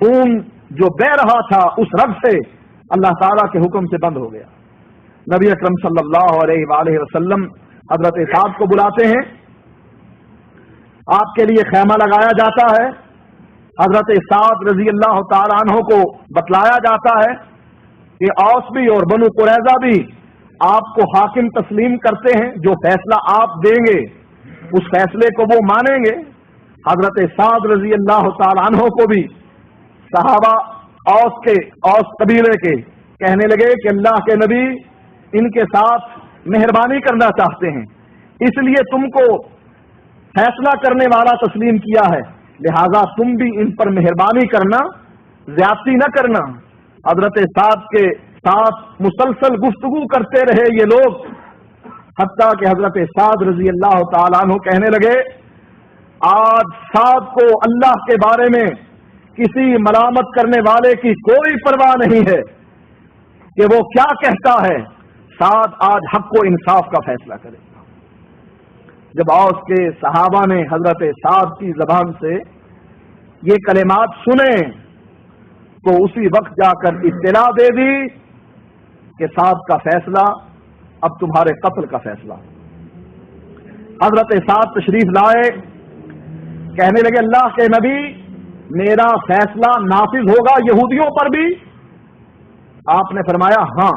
خون جو بہ رہا تھا اس رگ سے اللہ تعالیٰ کے حکم سے بند ہو گیا۔ نبی اکرم صلی اللہ علیہ وآلہ وسلم حضرت سعد کو بلاتے ہیں، آپ کے لیے خیمہ لگایا جاتا ہے، حضرت سعد رضی اللہ تعالیٰ عنہ کو بتلایا جاتا ہے کہ اوس بھی اور بنو قریظہ بھی آپ کو حاکم تسلیم کرتے ہیں، جو فیصلہ آپ دیں گے اس فیصلے کو وہ مانیں گے۔ حضرت سعد رضی اللہ تعالیٰ عنہ کو بھی صحابہ اوس قبیلے کے کہنے لگے کہ اللہ کے نبی ان کے ساتھ مہربانی کرنا چاہتے ہیں، اس لیے تم کو فیصلہ کرنے والا تسلیم کیا ہے، لہذا تم بھی ان پر مہربانی کرنا، زیادتی نہ کرنا۔ حضرت سعد کے ساتھ مسلسل گفتگو کرتے رہے یہ لوگ، حتیٰ کہ حضرت سعد رضی اللہ تعالیٰ عنہ کہنے لگے آج سعد کو اللہ کے بارے میں کسی ملامت کرنے والے کی کوئی پرواہ نہیں ہے کہ وہ کیا کہتا ہے، سعد آج حق و انصاف کا فیصلہ کرے گا۔ جب اوس کے صحابہ نے حضرت سعد کی زبان سے یہ کلمات سنے تو اسی وقت جا کر اطلاع دے دی کہ سعد کا فیصلہ اب تمہارے قتل کا فیصلہ۔ حضرت سعد تشریف لائے، کہنے لگے اللہ کے نبی میرا فیصلہ نافذ ہوگا یہودیوں پر بھی؟ آپ نے فرمایا ہاں۔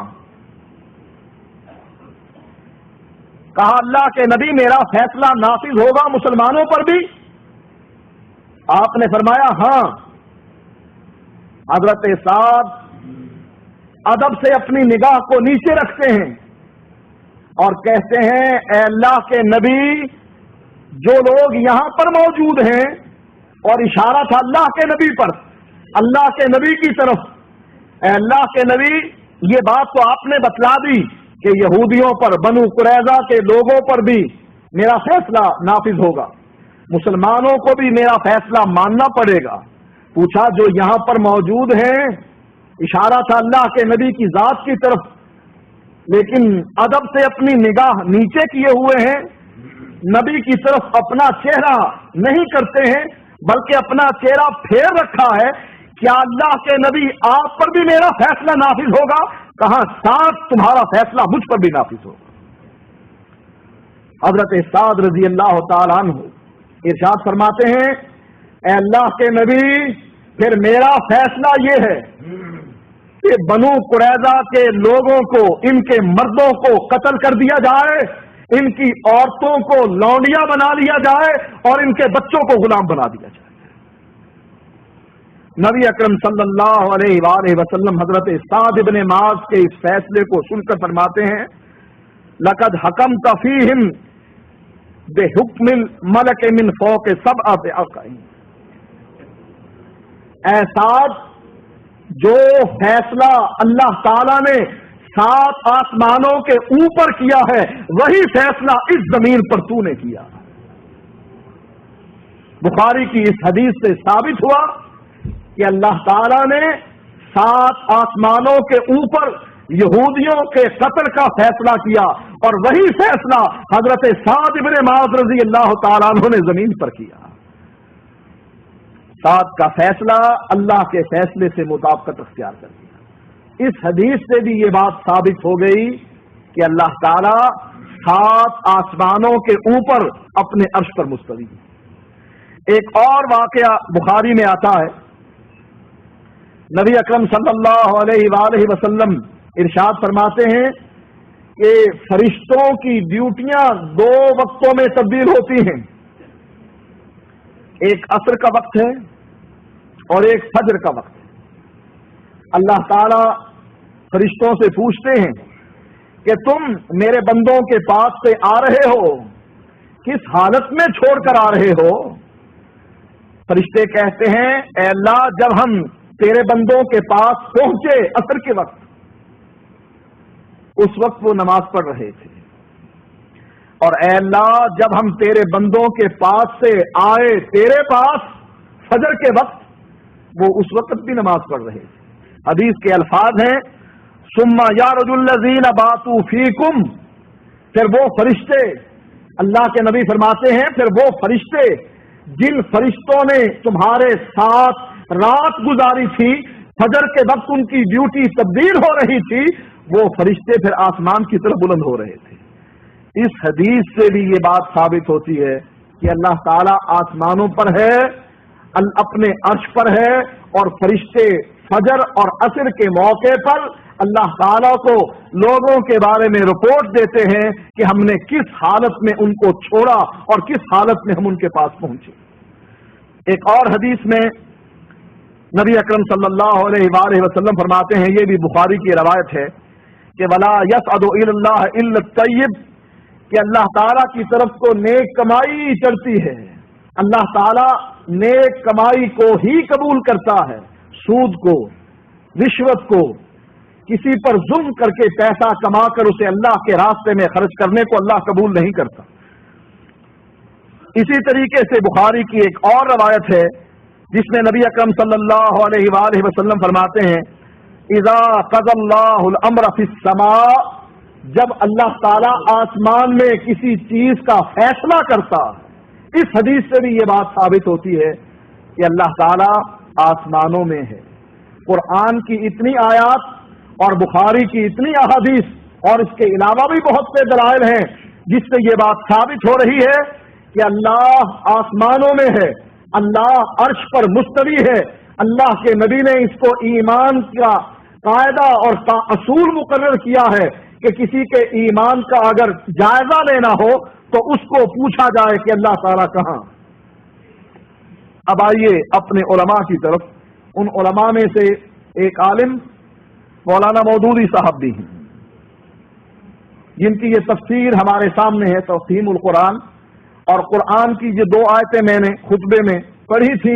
کہا اللہ کے نبی میرا فیصلہ نافذ ہوگا مسلمانوں پر بھی؟ آپ نے فرمایا ہاں۔ حضرت سعد ادب سے اپنی نگاہ کو نیچے رکھتے ہیں اور کہتے ہیں اے اللہ کے نبی جو لوگ یہاں پر موجود ہیں، اور اشارہ تھا اللہ کے نبی پر، اللہ کے نبی کی طرف، اے اللہ کے نبی یہ بات تو آپ نے بتلا دی کہ یہودیوں پر، بنو قریظہ کے لوگوں پر بھی میرا فیصلہ نافذ ہوگا، مسلمانوں کو بھی میرا فیصلہ ماننا پڑے گا۔ پوچھا جو یہاں پر موجود ہیں، اشارہ تھا اللہ کے نبی کی ذات کی طرف، لیکن ادب سے اپنی نگاہ نیچے کیے ہوئے ہیں، نبی کی طرف اپنا چہرہ نہیں کرتے ہیں بلکہ اپنا چہرہ پھیر رکھا ہے، کیا اللہ کے نبی آپ پر بھی میرا فیصلہ نافذ ہوگا؟ کہاں سعد تمہارا فیصلہ مجھ پر بھی نافذ ہوگا۔ حضرت سعد رضی اللہ تعالیٰ عنہ ارشاد فرماتے ہیں اے اللہ کے نبی پھر میرا فیصلہ یہ ہے کہ بنو قریظہ کے لوگوں کو، ان کے مردوں کو قتل کر دیا جائے، ان کی عورتوں کو لونڈیاں بنا لیا جائے اور ان کے بچوں کو غلام بنا دیا جائے۔ نبی اکرم صلی اللہ علیہ وآلہ وسلم حضرت سعد بن معاذ کے اس فیصلے کو سن کر فرماتے ہیں لقد حکمت فیہم بحکم الملک من فوق سبع عقائم۔ اے سعد جو فیصلہ اللہ تعالی نے 7 آسمانوں کے اوپر کیا ہے وہی فیصلہ اس زمین پر تو نے کیا۔ بخاری کی اس حدیث سے ثابت ہوا کہ اللہ تعالی نے 7 آسمانوں کے اوپر یہودیوں کے قتل کا فیصلہ کیا، اور وہی فیصلہ حضرت سعد بن معاذ رضی اللہ تعالیٰ عنہ نے زمین پر کیا۔ سعد کا فیصلہ اللہ کے فیصلے سے مطابقت اختیار کر دیا۔ اس حدیث سے بھی یہ بات ثابت ہو گئی کہ اللہ تعالیٰ 7 آسمانوں کے اوپر اپنے عرش پر مستوی ہے۔ ایک اور واقعہ بخاری میں آتا ہے، نبی اکرم صلی اللہ علیہ وآلہ وسلم ارشاد فرماتے ہیں کہ فرشتوں کی ڈیوٹیاں 2 وقتوں میں تبدیل ہوتی ہیں، ایک عصر کا وقت ہے اور ایک فجر کا وقت ہے۔ اللہ تعالی فرشتوں سے پوچھتے ہیں کہ تم میرے بندوں کے پاس سے آ رہے ہو، کس حالت میں چھوڑ کر آ رہے ہو؟ فرشتے کہتے ہیں اے اللہ جب ہم تیرے بندوں کے پاس پہنچے عصر کے وقت، اس وقت وہ نماز پڑھ رہے تھے، اور اے اللہ جب ہم تیرے بندوں کے پاس سے آئے تیرے پاس فجر کے وقت، وہ اس وقت بھی نماز پڑھ رہے تھے۔ حدیث کے الفاظ ہیں ثم یعرج الذین باتوا فیکم، پھر وہ فرشتے، اللہ کے نبی فرماتے ہیں پھر وہ فرشتے جن فرشتوں نے تمہارے ساتھ رات گزاری تھی، فجر کے وقت ان کی ڈیوٹی تبدیل ہو رہی تھی، وہ فرشتے پھر آسمان کی طرف بلند ہو رہے تھے۔ اس حدیث سے بھی یہ بات ثابت ہوتی ہے کہ اللہ تعالیٰ آسمانوں پر ہے، اپنے عرش پر ہے، اور فرشتے فجر اور عصر کے موقع پر اللہ تعالیٰ کو لوگوں کے بارے میں رپورٹ دیتے ہیں کہ ہم نے کس حالت میں ان کو چھوڑا اور کس حالت میں ہم ان کے پاس پہنچے۔ ایک اور حدیث میں نبی اکرم صلی اللہ علیہ وآلہ وسلم فرماتے ہیں، یہ بھی بخاری کی روایت ہے کہ وَلَا يَسْعَدُ إِلَى اللَّهِ إِلَّا الطَّيِّبُ، کہ اللہ تعالیٰ کی طرف کو نیک کمائی چڑھتی ہے، اللہ تعالیٰ نیک کمائی کو ہی قبول کرتا ہے، سود کو، رشوت کو، کسی پر ظلم کر کے پیسہ کما کر اسے اللہ کے راستے میں خرچ کرنے کو اللہ قبول نہیں کرتا۔ اسی طریقے سے بخاری کی ایک اور روایت ہے جس میں نبی اکرم صلی اللہ علیہ وآلہ وسلم فرماتے ہیں اذا قضى اللہ الامر فی السماء، جب اللہ تعالیٰ آسمان میں کسی چیز کا فیصلہ کرتا۔ اس حدیث سے بھی یہ بات ثابت ہوتی ہے کہ اللہ تعالیٰ آسمانوں میں ہے۔ قرآن کی اتنی آیات اور بخاری کی اتنی احادیث اور اس کے علاوہ بھی بہت سے دلائل ہیں جس سے یہ بات ثابت ہو رہی ہے کہ اللہ آسمانوں میں ہے، اللہ عرش پر مستوی ہے۔ اللہ کے نبی نے اس کو ایمان کا قاعدہ اور اصول مقرر کیا ہے کہ کسی کے ایمان کا اگر جائزہ لینا ہو تو اس کو پوچھا جائے کہ اللہ تعالیٰ کہاں۔ اب آئیے اپنے علماء کی طرف۔ ان علماء میں سے ایک عالم مولانا مودودی صاحب بھی ہیں جن کی یہ تفسیر ہمارے سامنے ہے، تفہیم القرآن، اور قرآن کی یہ 2 آیتیں میں نے خطبے میں پڑھی تھی،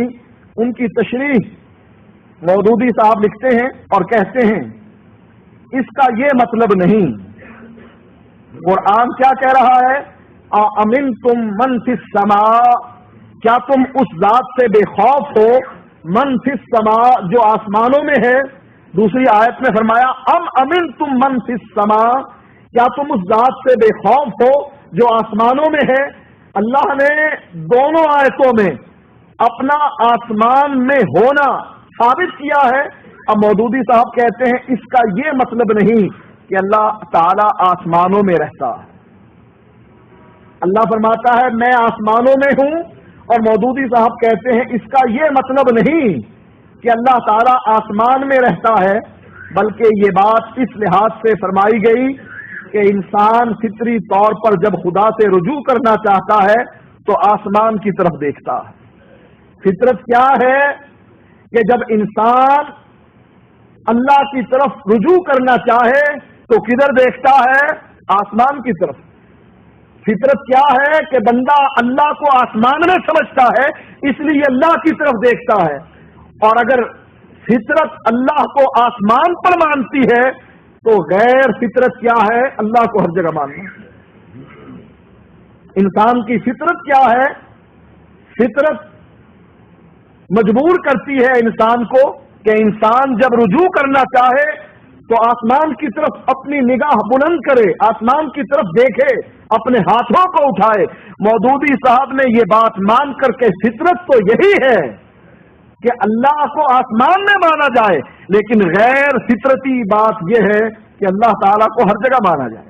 ان کی تشریح مودودی صاحب لکھتے ہیں اور کہتے ہیں اس کا یہ مطلب نہیں، قرآن کیا کہہ رہا ہے، اَأَمِنْتُم مَّن فِي السَّمَاءِ، کیا تم اس ذات سے بے خوف ہو، من فی السماء، جو آسمانوں میں ہے۔ دوسری آیت میں فرمایا ام امنتم من فی السماء، کیا تم اس ذات سے بے خوف ہو جو آسمانوں میں ہے۔ اللہ نے دونوں آیتوں میں اپنا آسمان میں ہونا ثابت کیا ہے۔ اب مودودی صاحب کہتے ہیں اس کا یہ مطلب نہیں کہ اللہ تعالی آسمانوں میں رہتا ہے۔ اللہ فرماتا ہے میں آسمانوں میں ہوں، اور مودودی صاحب کہتے ہیں اس کا یہ مطلب نہیں کہ اللہ تعالیٰ آسمان میں رہتا ہے، بلکہ یہ بات اس لحاظ سے فرمائی گئی کہ انسان فطری طور پر جب خدا سے رجوع کرنا چاہتا ہے تو آسمان کی طرف دیکھتا ہے۔ فطرت کیا ہے کہ جب انسان اللہ کی طرف رجوع کرنا چاہے تو کدھر دیکھتا ہے؟ آسمان کی طرف۔ فطرت کیا ہے کہ بندہ اللہ کو آسمان میں سمجھتا ہے، اس لیے اللہ کی طرف دیکھتا ہے، اور اگر فطرت اللہ کو آسمان پر مانتی ہے تو غیر فطرت کیا ہے؟ اللہ کو ہر جگہ ماننا۔ انسان کی فطرت کیا ہے؟ فطرت مجبور کرتی ہے انسان کو کہ انسان جب رجوع کرنا چاہے تو آسمان کی طرف اپنی نگاہ بلند کرے، آسمان کی طرف دیکھے، اپنے ہاتھوں کو اٹھائے۔ مودودی صاحب نے یہ بات مان کر کے فطرت تو یہی ہے کہ اللہ کو آسمان میں مانا جائے، لیکن غیر فطرتی بات یہ ہے کہ اللہ تعالیٰ کو ہر جگہ مانا جائے۔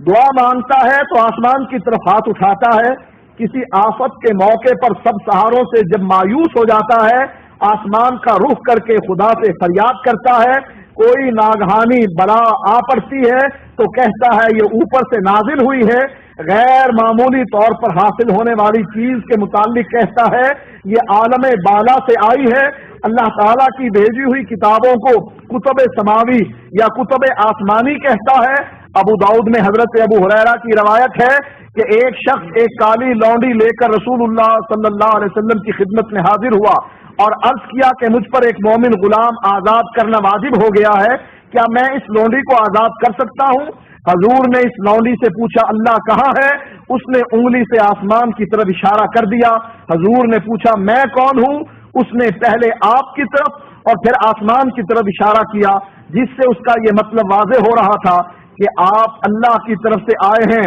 دعا مانگتا ہے تو آسمان کی طرف ہاتھ اٹھاتا ہے، کسی آفت کے موقع پر سب سہاروں سے جب مایوس ہو جاتا ہے آسمان کا رخ کر کے خدا سے فریاد کرتا ہے۔ کوئی ناگہانی بلا آ پڑتی ہے تو کہتا ہے یہ اوپر سے نازل ہوئی ہے، غیر معمولی طور پر حاصل ہونے والی چیز کے متعلق کہتا ہے یہ عالم بالا سے آئی ہے۔ اللہ تعالیٰ کی بھیجی ہوئی کتابوں کو کتب سماوی یا کتب آسمانی کہتا ہے۔ ابو داؤد میں حضرت ابو ہریرہ کی روایت ہے کہ ایک شخص ایک کالی لونڈی لے کر رسول اللہ صلی اللہ علیہ وسلم کی خدمت میں حاضر ہوا اور عرض کیا کہ مجھ پر ایک مومن غلام آزاد کرنا واجب ہو گیا ہے، کیا میں اس لونڈی کو آزاد کر سکتا ہوں؟ حضور نے اس لونڈی سے پوچھا اللہ کہاں ہے؟ اس نے انگلی سے آسمان کی طرف اشارہ کر دیا۔ حضور نے پوچھا میں کون ہوں؟ اس نے پہلے آپ کی طرف اور پھر آسمان کی طرف اشارہ کیا، جس سے اس کا یہ مطلب واضح ہو رہا تھا کہ آپ اللہ کی طرف سے آئے ہیں۔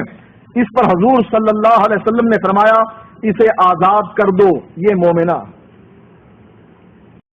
اس پر حضور صلی اللہ علیہ وسلم نے فرمایا اسے آزاد کر دو، یہ مومنہ۔